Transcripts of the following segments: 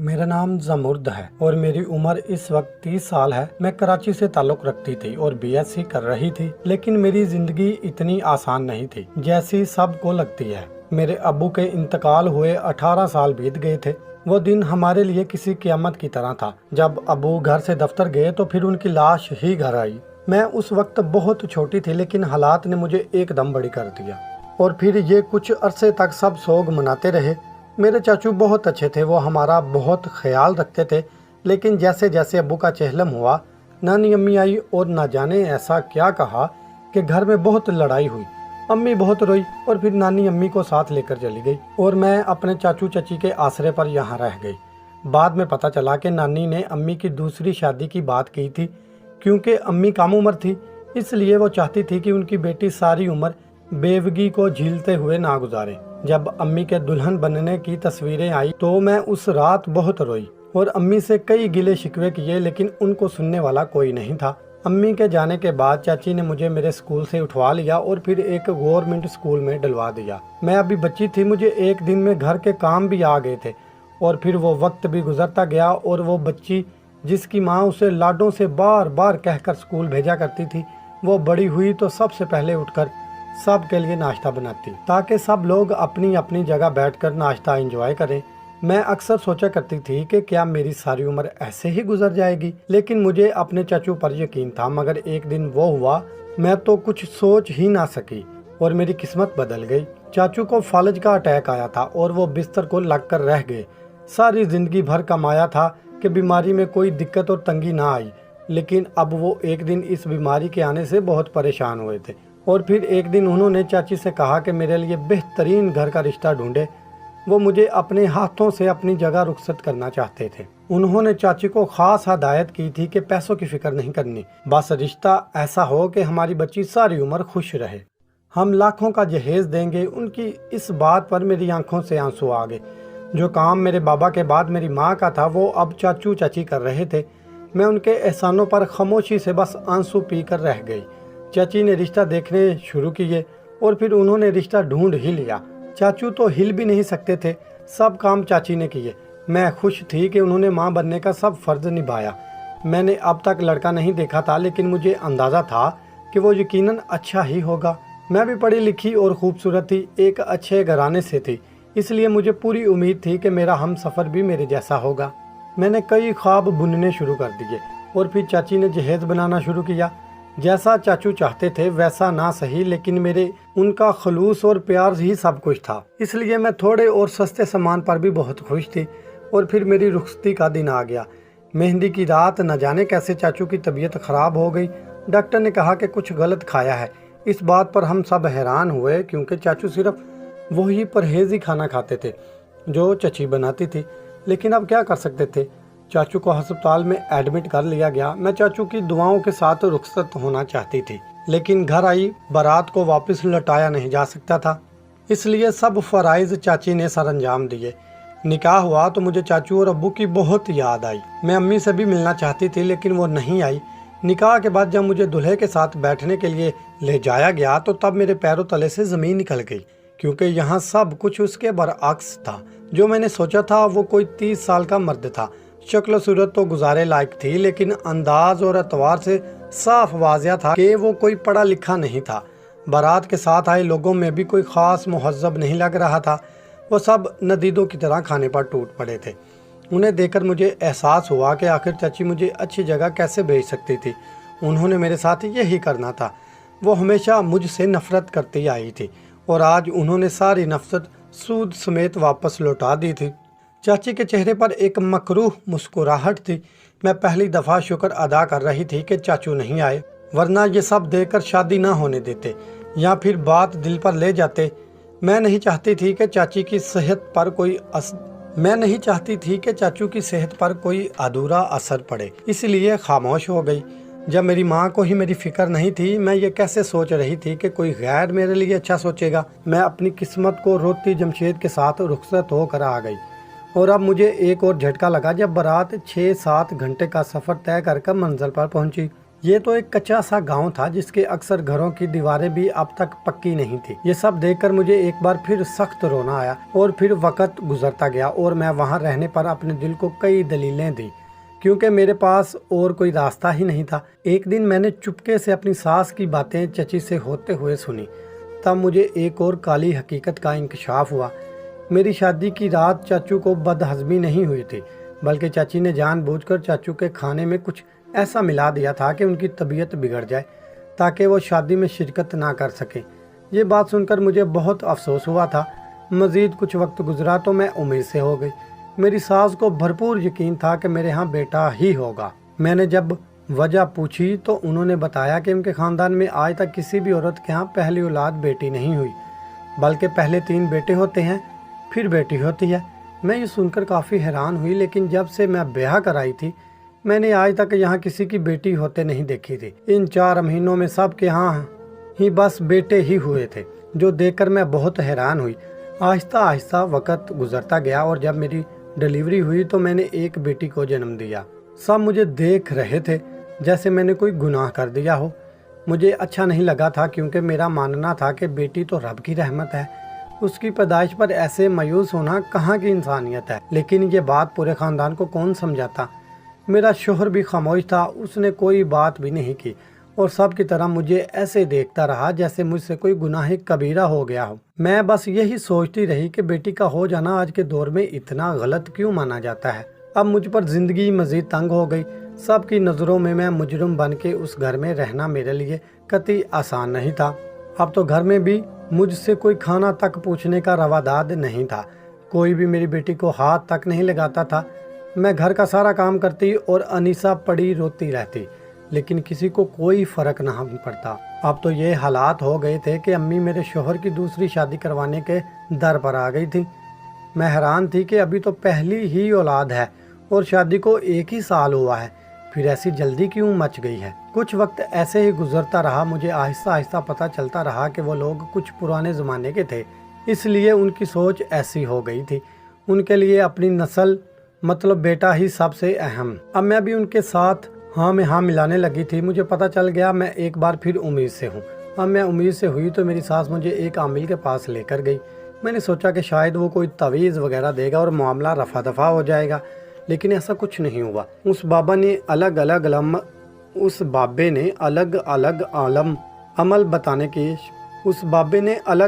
मेरा नाम जमुर्द है और मेरी उम्र इस वक्त 30 साल है। मैं कराची से ताल्लुक रखती थी और बीएससी कर रही थी, लेकिन मेरी जिंदगी इतनी आसान नहीं थी जैसी सबको लगती है। मेरे अब्बू के इंतकाल हुए 18 साल बीत गए थे। वो दिन हमारे लिए किसी क़यामत की तरह था। जब अब्बू घर से दफ्तर गए तो फिर उनकी लाश ही घर आई। मैं उस वक्त बहुत छोटी थी, लेकिन हालात ने मुझे एकदम बड़ी कर दिया। और फिर ये कुछ अरसे तक सब सोग मनाते रहे। मेरे चाचू बहुत अच्छे थे, वो हमारा बहुत ख्याल रखते थे। लेकिन जैसे जैसे अब्बू का चेहलम हुआ, नानी अम्मी आई और ना जाने ऐसा क्या कहा कि घर में बहुत लड़ाई हुई। अम्मी बहुत रोई और फिर नानी अम्मी को साथ लेकर चली गई और मैं अपने चाचू चाची के आसरे पर यहाँ रह गई। बाद में पता चला कि नानी ने अम्मी की दूसरी शादी की बात की थी, क्योंकि अम्मी कम उम्र थी, इसलिए वो चाहती थी कि उनकी बेटी सारी उम्र बेवगी को झीलते हुए ना गुजारे। जब अम्मी के दुल्हन बनने की तस्वीरें आई तो मैं उस रात बहुत रोई और अम्मी से कई गिले शिकवे किए, लेकिन उनको सुनने वाला कोई नहीं था। अम्मी के जाने के बाद चाची ने मुझे मेरे स्कूल से उठवा लिया और फिर एक गवर्नमेंट स्कूल में डलवा दिया। मैं अभी बच्ची थी, मुझे एक दिन में घर के काम भी आ गए थे और फिर वो वक्त भी गुजरता गया और वो बच्ची जिसकी माँ उसे लाडों से बार बार कहकर स्कूल भेजा करती थी, वो बड़ी हुई तो सबसे पहले उठकर सब के लिए नाश्ता बनाती, ताकि सब लोग अपनी अपनी जगह बैठकर नाश्ता एंजॉय करें। मैं अक्सर सोचा करती थी कि क्या मेरी सारी उम्र ऐसे ही गुजर जाएगी, लेकिन मुझे अपने चाचू पर यकीन था। मगर एक दिन वो हुआ, मैं तो कुछ सोच ही ना सकी और मेरी किस्मत बदल गई। चाचू को फालज का अटैक आया था और वो बिस्तर को लग कर रह गए। सारी जिंदगी भर कमाया था कि बीमारी में कोई दिक्कत और तंगी ना आई, लेकिन अब वो एक दिन इस बीमारी के आने से बहुत परेशान हुए थे। और फिर एक दिन उन्होंने चाची से कहा कि मेरे लिए बेहतरीन घर का रिश्ता ढूंढे। वो मुझे अपने हाथों से अपनी जगह रुखसत करना चाहते थे। उन्होंने चाची को खास हदायत की थी कि पैसों की फिक्र नहीं करनी, बस रिश्ता ऐसा हो कि हमारी बच्ची सारी उम्र खुश रहे। हम लाखों का जहेज देंगे। उनकी इस बात पर मेरी आंखों से आंसू आ गए। जो काम मेरे बाबा के बाद मेरी माँ का था, वो अब चाचू चाची कर रहे थे। मैं उनके एहसानों पर खामोशी से बस आंसू पी कर रह गई। चाची ने रिश्ता देखने शुरू किए और फिर उन्होंने रिश्ता ढूंढ ही लिया। चाचू तो हिल भी नहीं सकते थे, सब काम चाची ने किए। मैं खुश थी कि उन्होंने माँ बनने का सब फर्ज निभाया। मैंने अब तक लड़का नहीं देखा था, लेकिन मुझे अंदाज़ा था कि वो यकीनन अच्छा ही होगा। मैं भी पढ़ी लिखी और खूबसूरत थी, एक अच्छे घराने से थी, इसलिए मुझे पूरी उम्मीद थी कि मेरा हम सफ़र भी मेरे जैसा होगा। मैंने कई ख्वाब बुनने शुरू कर दिए और फिर चाची ने जहेज बनाना शुरू किया। जैसा चाचू चाहते थे वैसा ना सही, लेकिन मेरे उनका खलूस और प्यार ही सब कुछ था, इसलिए मैं थोड़े और सस्ते सामान पर भी बहुत खुश थी। और फिर मेरी रुखसती का दिन आ गया। मेहंदी की रात न जाने कैसे चाचू की तबीयत ख़राब हो गई। डॉक्टर ने कहा कि कुछ गलत खाया है। इस बात पर हम सब हैरान हुए, क्योंकि चाचू सिर्फ वही परहेज़ी खाना खाते थे जो चची बनाती थी। लेकिन अब क्या कर सकते थे। चाचू को अस्पताल में एडमिट कर लिया गया। मैं चाचू की दुआओं के साथ रुखसत होना चाहती थी, लेकिन घर आई बारात को वापस लौटाया नहीं जा सकता था, इसलिए सब फराइज चाची ने सर अंजाम दिए। निकाह हुआ तो मुझे चाचू और अब्बू की बहुत याद आई। मैं अम्मी से भी मिलना चाहती थी, लेकिन वो नहीं आई। निकाह के बाद जब मुझे दूल्हे के साथ बैठने के लिए ले जाया गया तो तब मेरे पैरों तले से ज़मीन निकल गई, क्योंकि यहाँ सब कुछ उसके बरअक्स था। जो मैंने सोचा था वो कोई 30 साल का मर्द था। शक्ल सूरत तो गुजारे लायक थी, लेकिन अंदाज और एतवार से साफ वाज़िया था कि वो कोई पढ़ा लिखा नहीं था। बारात के साथ आए लोगों में भी कोई ख़ास मुहज़्ज़ब नहीं लग रहा था। वो सब नदीदों की तरह खाने पर टूट पड़े थे। उन्हें देखकर मुझे एहसास हुआ कि आखिर चाची मुझे अच्छी जगह कैसे भेज सकती थी। उन्होंने मेरे साथ यही करना था। वो हमेशा मुझसे नफ़रत करती आई थी और आज उन्होंने सारी नफ़रत सूद समेत वापस लौटा दी थी। चाची के चेहरे पर एक मकरूह मुस्कुराहट थी। मैं पहली दफ़ा शुक्र अदा कर रही थी कि चाचू नहीं आए, वरना ये सब देखकर शादी ना होने देते या फिर बात दिल पर ले जाते। मैं नहीं चाहती थी कि चाची की सेहत पर कोई अधूरा असर पड़े, इसलिए खामोश हो गई। जब मेरी माँ को ही मेरी फिक्र नहीं थी, मैं ये कैसे सोच रही थी कि कोई गैर मेरे लिए अच्छा सोचेगा। मैं अपनी किस्मत को रोती जमशेद के साथ रुखसत होकर आ गई। और अब मुझे एक और झटका लगा जब बारात 6-7 घंटे का सफ़र तय कर मंजिल पर पहुंची। ये तो एक कच्चा सा गांव था जिसके अक्सर घरों की दीवारें भी अब तक पक्की नहीं थी। ये सब देखकर मुझे एक बार फिर सख्त रोना आया और फिर वक्त गुजरता गया और मैं वहां रहने पर अपने दिल को कई दलीलें दी, क्योंकि मेरे पास और कोई रास्ता ही नहीं था। एक दिन मैंने चुपके से अपनी सास की बातें चची से होते हुए सुनी। तब मुझे एक और काली हकीकत का इंकशाफ हुआ। मेरी शादी की रात चाचू को बदहजमी नहीं हुई थी, बल्कि चाची ने जानबूझकर चाचू के खाने में कुछ ऐसा मिला दिया था कि उनकी तबीयत बिगड़ जाए, ताकि वो शादी में शिरकत ना कर सके। ये बात सुनकर मुझे बहुत अफसोस हुआ था। मज़ीद कुछ वक्त गुजरा तो मैं उम्मीद से हो गई। मेरी सास को भरपूर यकीन था कि मेरे यहाँ बेटा ही होगा। मैंने जब वजह पूछी तो उन्होंने बताया कि उनके ख़ानदान में आज तक किसी भी औरत के यहाँ पहली औलाद बेटी नहीं हुई, बल्कि पहले 3 बेटे होते हैं, फिर बेटी होती है। मैं ये सुनकर काफ़ी हैरान हुई, लेकिन जब से मैं ब्याह कराई थी मैंने आज तक यहाँ किसी की बेटी होते नहीं देखी थी। इन 4 महीनों में सब के यहाँ ही बस बेटे ही हुए थे, जो देखकर मैं बहुत हैरान हुई। आहिस्ता आहिस्ता वक्त गुजरता गया और जब मेरी डिलीवरी हुई तो मैंने एक बेटी को जन्म दिया। सब मुझे देख रहे थे जैसे मैंने कोई गुनाह कर दिया हो। मुझे अच्छा नहीं लगा था, क्योंकि मेरा मानना था कि बेटी तो रब की रहमत है, उसकी पैदाइश पर ऐसे मायूस होना कहाँ की इंसानियत है। लेकिन ये बात पूरे ख़ानदान को कौन समझाता। मेरा शोहर भी खामोश था, उसने कोई बात भी नहीं की और सब की तरह मुझे ऐसे देखता रहा जैसे मुझसे कोई गुनाह कबीरा हो गया हो। मैं बस यही सोचती रही कि बेटी का हो जाना आज के दौर में इतना गलत क्यों माना जाता है। अब मुझ पर जिंदगी मजीद तंग हो गई। सबकी नज़रों में मैं मुजरिम बन के उस घर में रहना मेरे लिए कतई आसान नहीं था। अब तो घर में भी मुझसे कोई खाना तक पूछने का रवादाद नहीं था। कोई भी मेरी बेटी को हाथ तक नहीं लगाता था। मैं घर का सारा काम करती और अनीसा पड़ी रोती रहती, लेकिन किसी को कोई फ़र्क ना पड़ता। अब तो ये हालात हो गए थे कि अम्मी मेरे शोहर की दूसरी शादी करवाने के दर पर आ गई थी। मैं हैरान थी कि अभी तो पहली ही औलाद है और शादी को 1 ही साल हुआ है, फिर ऐसी जल्दी क्यों मच गई है। कुछ वक्त ऐसे ही गुजरता रहा। मुझे आहिस्ता आहिस्ता पता चलता रहा कि वो लोग कुछ पुराने ज़माने के थे, इसलिए उनकी सोच ऐसी हो गई थी। उनके लिए अपनी नस्ल मतलब बेटा ही सबसे अहम। अब मैं भी उनके साथ हाँ में हाँ मिलाने लगी थी। मुझे पता चल गया मैं एक बार फिर उम्मीद से हूँ। अब मैं उम्मीद से हुई तो मेरी सास मुझे एक आमिल के पास लेकर गई। मैंने सोचा कि शायद वो कोई तवीज़ वगैरह देगा और मामला रफा दफा हो जाएगा, लेकिन ऐसा कुछ नहीं हुआ। उस बाबे ने अलग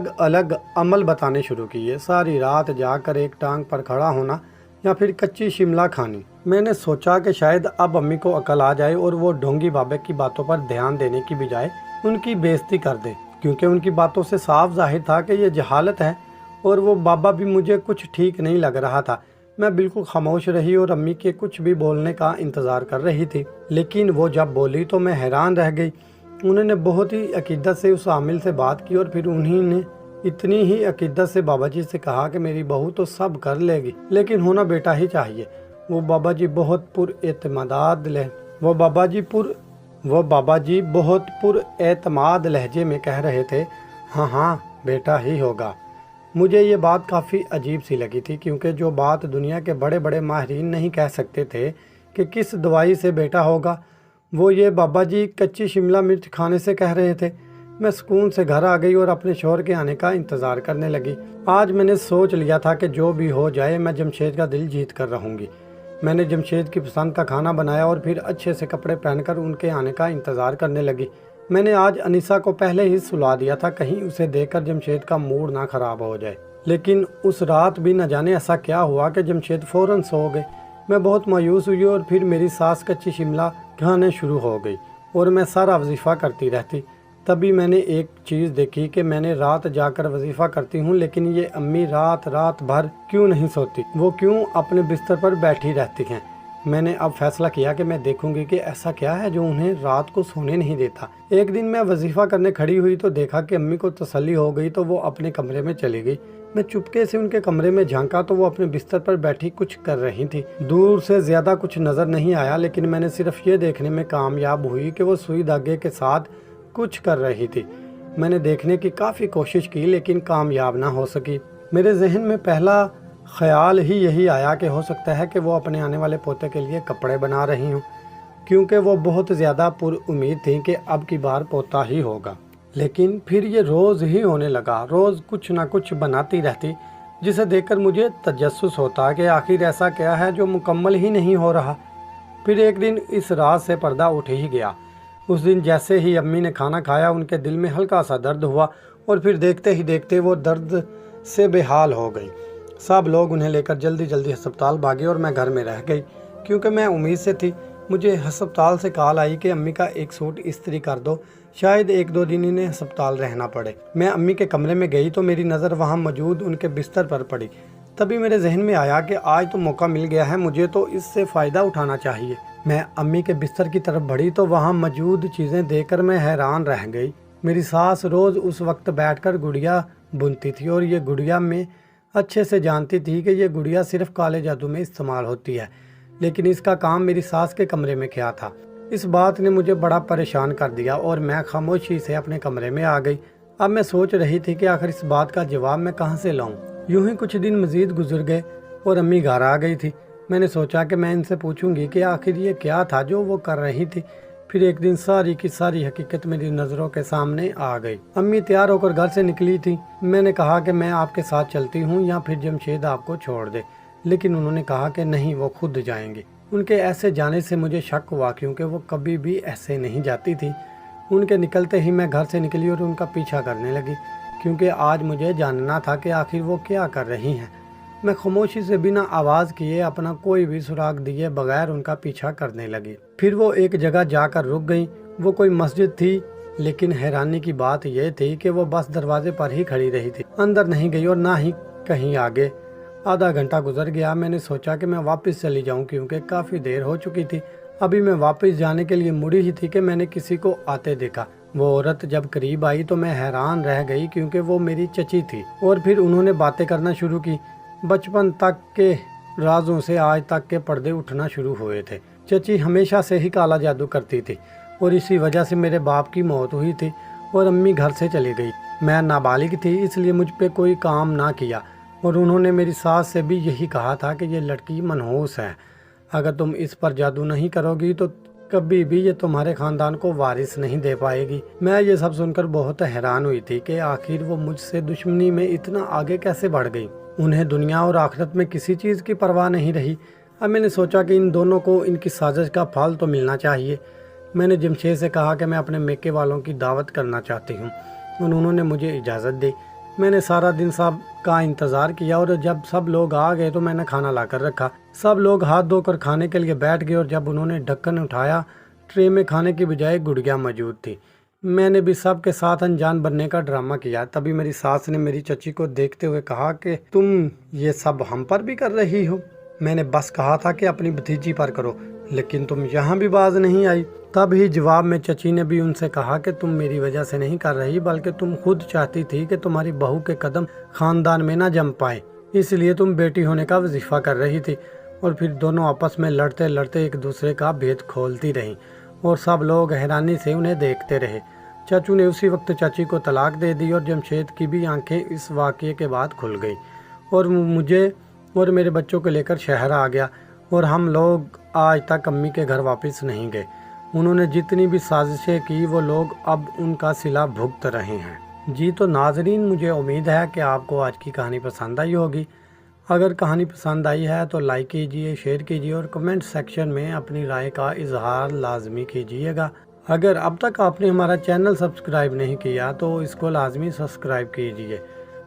अलग अमल बताने शुरू किए। सारी रात जाकर एक टांग पर खड़ा होना या फिर कच्ची शिमला खानी। मैंने सोचा कि शायद अब अम्मी को अकल आ जाए और वो ढोंगी बाबे की बातों पर ध्यान देने की बजाय उनकी बेइज्जती कर दे, क्योंकि उनकी बातों से साफ जाहिर था कि ये जहालत है और वो बाबा भी मुझे कुछ ठीक नहीं लग रहा था। मैं बिल्कुल खामोश रही और अम्मी के कुछ भी बोलने का इंतज़ार कर रही थी, लेकिन वो जब बोली तो मैं हैरान रह गई। उन्होंने बहुत ही अकीदत से उस आमिल से बात की और फिर उन्हीं ने इतनी ही अकीदत से बाबा जी से कहा कि मेरी बहू तो सब कर लेगी, लेकिन होना बेटा ही चाहिए। वो बाबा जी बहुत पुरएतमाद लहजे में कह रहे थे, हाँ हाँ बेटा ही होगा। मुझे ये बात काफ़ी अजीब सी लगी थी, क्योंकि जो बात दुनिया के बड़े बड़े माहिरीन नहीं कह सकते थे कि किस दवाई से बेटा होगा, वो ये बाबा जी कच्ची शिमला मिर्च खाने से कह रहे थे। मैं सुकून से घर आ गई और अपने शोहर के आने का इंतज़ार करने लगी। आज मैंने सोच लिया था कि जो भी हो जाए मैं जमशेद का दिल जीत कर रहूँगी। मैंने जमशेद की पसंद का खाना बनाया और फिर अच्छे से कपड़े पहनकर उनके आने का इंतज़ार करने लगी। मैंने आज अनीसा को पहले ही सुला दिया था, कहीं उसे देखकर जमशेद का मूड ना ख़राब हो जाए। लेकिन उस रात भी न जाने ऐसा क्या हुआ कि जमशेद फ़ौरन सो गए। मैं बहुत मायूस हुई और फिर मेरी सास कच्ची शिमला खाने शुरू हो गई और मैं सारा वजीफ़ा करती रहती। तभी मैंने एक चीज़ देखी कि मैंने रात जाकर वजीफ़ा करती हूँ, लेकिन ये अम्मी रात भर क्यों नहीं सोती, वो क्यों अपने बिस्तर पर बैठी रहती हैं। मैंने अब फैसला किया कि मैं देखूंगी कि ऐसा क्या है जो उन्हें रात को सोने नहीं देता। एक दिन मैं वजीफ़ा करने खड़ी हुई तो देखा कि अम्मी को तसल्ली हो गई तो वो अपने कमरे में चली गई। मैं चुपके से उनके कमरे में झांका तो वो अपने बिस्तर पर बैठी कुछ कर रही थी। दूर से ज़्यादा कुछ नज़र नहीं आया, लेकिन मैंने सिर्फ ये देखने में कामयाब हुई कि वो सुई धागे के साथ कुछ कर रही थी। मैंने देखने की काफ़ी कोशिश की, लेकिन कामयाब ना हो सकी। मेरे जहन में पहला ख्याल ही यही आया कि हो सकता है कि वो अपने आने वाले पोते के लिए कपड़े बना रही हूँ, क्योंकि वो बहुत ज़्यादा पुरुम्मीद थी कि अब की बार पोता ही होगा। लेकिन फिर ये रोज़ ही होने लगा, रोज़ कुछ ना कुछ बनाती रहती, जिसे देखकर मुझे तजस्सुस होता कि आखिर ऐसा क्या है जो मुकम्मल ही नहीं हो रहा। फिर एक दिन इस राज से पर्दा उठ ही गया। उस दिन जैसे ही अम्मी ने खाना खाया, उनके दिल में हल्का सा दर्द हुआ और फिर देखते ही देखते वो दर्द से बेहाल हो गई। सब लोग उन्हें लेकर जल्दी जल्दी अस्पताल भागे और मैं घर में रह गई, क्योंकि मैं उम्मीद से थी। मुझे अस्पताल से कॉल आई कि अम्मी का एक सूट इस्त्री कर दो, शायद 1-2 दिन इन्हें अस्पताल रहना पड़े। मैं अम्मी के कमरे में गई तो मेरी नज़र वहाँ मौजूद उनके बिस्तर पर पड़ी। तभी मेरे जहन में आया कि आज तो मौका मिल गया है, मुझे तो इससे फ़ायदा उठाना चाहिए। मैं अम्मी के बिस्तर की तरफ बढ़ी तो वहाँ मौजूद चीज़ें देखकर मैं हैरान रह गई। मेरी सास रोज़ उस वक्त बैठकर गुड़िया बुनती थी और ये गुड़िया में अच्छे से जानती थी कि ये गुड़िया सिर्फ काले जादू में इस्तेमाल होती है, लेकिन इसका काम मेरी सास के कमरे में क्या था। इस बात ने मुझे बड़ा परेशान कर दिया और मैं खामोशी से अपने कमरे में आ गई। अब मैं सोच रही थी कि आखिर इस बात का जवाब मैं कहाँ से लाऊं। यूं ही कुछ दिन मज़ीद गुजर गए और अम्मी घर आ गई थी। मैंने सोचा कि मैं इनसे पूछूंगी कि आखिर ये क्या था जो वो कर रही थी। फिर एक दिन सारी की सारी हकीकत मेरी नज़रों के सामने आ गई। अम्मी तैयार होकर घर से निकली थी। मैंने कहा कि मैं आपके साथ चलती हूँ या फिर जमशेद आपको छोड़ दे, लेकिन उन्होंने कहा कि नहीं, वो खुद जाएंगी। उनके ऐसे जाने से मुझे शक हुआ, क्योंकि वो कभी भी ऐसे नहीं जाती थी। उनके निकलते ही मैं घर से निकली और उनका पीछा करने लगी, क्योंकि आज मुझे जानना था कि आखिर वो क्या कर रही हैं। मैं खामोशी से बिना आवाज़ किए, अपना कोई भी सुराग दिए बगैर उनका पीछा करने लगी। फिर वो एक जगह जाकर रुक गई। वो कोई मस्जिद थी, लेकिन हैरानी की बात यह थी कि वो बस दरवाजे पर ही खड़ी रही थी, अंदर नहीं गई और ना ही कहीं आगे। आधा घंटा गुजर गया। मैंने सोचा कि मैं वापस चली जाऊं, क्योंकि काफ़ी देर हो चुकी थी। अभी मैं वापस जाने के लिए मुड़ी ही थी कि मैंने किसी को आते देखा। वो औरत जब करीब आई तो मैं हैरान रह गई, क्योंकि वो मेरी चची थी। और फिर उन्होंने बातें करना शुरू की। बचपन तक के राजों से आज तक के पर्दे उठना शुरू हुए थे। चची हमेशा से ही काला जादू करती थी और इसी वजह से मेरे बाप की मौत हुई थी और अम्मी घर से चली गई। मैं नाबालिग थी, इसलिए मुझ पे कोई काम ना किया और उन्होंने मेरी सास से भी यही कहा था कि ये लड़की मनहूस है, अगर तुम इस पर जादू नहीं करोगी तो कभी भी ये तुम्हारे खानदान को वारिस नहीं दे पाएगी। मैं ये सब सुनकर बहुत हैरान हुई थी कि आखिर वो मुझसे दुश्मनी में इतना आगे कैसे बढ़ गई। उन्हें दुनिया और आखिरत में किसी चीज़ की परवाह नहीं रही। अब मैंने सोचा कि इन दोनों को इनकी साजिश का फल तो मिलना चाहिए। मैंने जमशेद से कहा कि मैं अपने मेके वालों की दावत करना चाहती हूँ और उन्होंने मुझे इजाज़त दी। मैंने सारा दिन सब का इंतज़ार किया और जब सब लोग आ गए तो मैंने खाना लाकर रखा। सब लोग हाथ धोकर खाने के लिए बैठ गए और जब उन्होंने ढक्कन उठाया, ट्रे में खाने की बजाय गुड़िया मौजूद थी। मैंने भी सब के साथ अनजान बनने का ड्रामा किया। तभी मेरी सास ने मेरी चची को देखते हुए कहा कि तुम ये सब हम पर भी कर रही हो। मैंने बस कहा था कि अपनी भतीजी पर करो, लेकिन तुम यहाँ भी बाज नहीं आई। तब ही जवाब में चची ने भी उनसे कहा कि तुम मेरी वजह से नहीं कर रही, बल्कि तुम खुद चाहती थी कि तुम्हारी बहू के कदम खानदान में ना जम पाए, इसलिए तुम बेटी होने का वजीफा कर रही थी। और फिर दोनों आपस में लड़ते लड़ते एक दूसरे का भेद खोलती रहीं और सब लोग हैरानी से उन्हें देखते रहे। चाचू ने उसी वक्त चाची को तलाक दे दी और जमशेद की भी आंखें इस वाक़ये के बाद खुल गई और मुझे और मेरे बच्चों को लेकर शहर आ गया और हम लोग आज तक अम्मी के घर वापस नहीं गए। उन्होंने जितनी भी साजिशें की वो लोग अब उनका सिला भुगत रहे हैं। जी तो नाजरीन, मुझे उम्मीद है कि आपको आज की कहानी पसंद आई होगी। अगर कहानी पसंद आई है तो लाइक कीजिए, शेयर कीजिए और कमेंट सेक्शन में अपनी राय का इजहार लाजमी कीजिएगा। अगर अब तक आपने हमारा चैनल सब्सक्राइब नहीं किया तो इसको लाजमी सब्सक्राइब कीजिए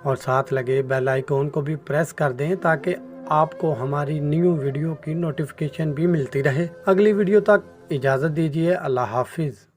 और साथ लगे बेल आइकॉन को भी प्रेस कर दें ताकि आपको हमारी न्यू वीडियो की नोटिफिकेशन भी मिलती रहे। अगली वीडियो तक इजाज़त दीजिए। अल्लाह हाफिज़।